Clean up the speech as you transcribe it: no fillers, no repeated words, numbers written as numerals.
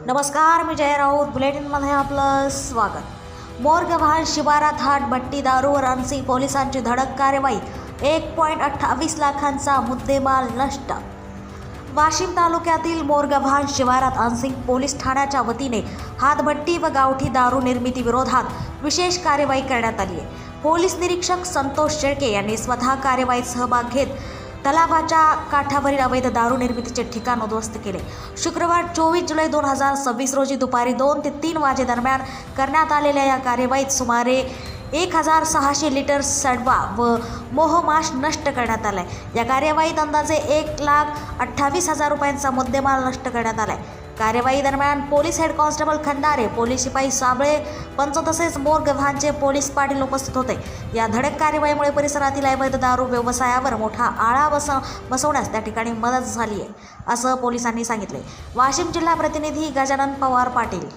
नमस्कार, मी जय राऊत. बुलेटिनमध्ये आपलं स्वागत. मोरगव्हाण शिवारात हाटभट्टी दारूवर अनसी पोलिसांची धडक कारवाई. 1.28 लाखांचा मुद्देमाल नष्ट. वाशिम तालुक्यातील मोरगव्हाण शिवारात अनसिंग पोलीस ठाण्याच्या वतीने हातभट्टी व गावठी दारू निर्मिती विरोधात विशेष कारवाई करण्यात आली आहे. पोलीस निरीक्षक संतोष शेळके यांनी स्वतः कारवाईत सहभाग घेत तलावाच्या काठावरील अवैध दारू निर्मितीचे ठिकाण उद्ध्वस्त केले. शुक्रवार 24 जुलै 2026 रोजी दुपारी 2 ते 3 वाजेदरम्यान करण्यात आलेल्या या कारवाईत सुमारे 1600 लिटर सडवा व मोहमाश नष्ट करण्यात आलाय. या कार्यवाहीत अंदाजे 1,28,000 रुपयांचा मुद्देमाल नष्ट करण्यात आलाय. कार्यवाही दरम्यान police head constable Khandare, police शिपाई साबळे पंच तसेच मोरगव्हाणचे पोलीस पाटील उपस्थित होते. या धडक कारवाईमुळे परिसरातील अवैध दारू व्यवसायावर मोठा आळा बसवण्यास त्या ठिकाणी मदत झाली आहे, असं पोलिसांनी सांगितले. वाशिम जिल्हा प्रतिनिधी गजानन पवार पाटील.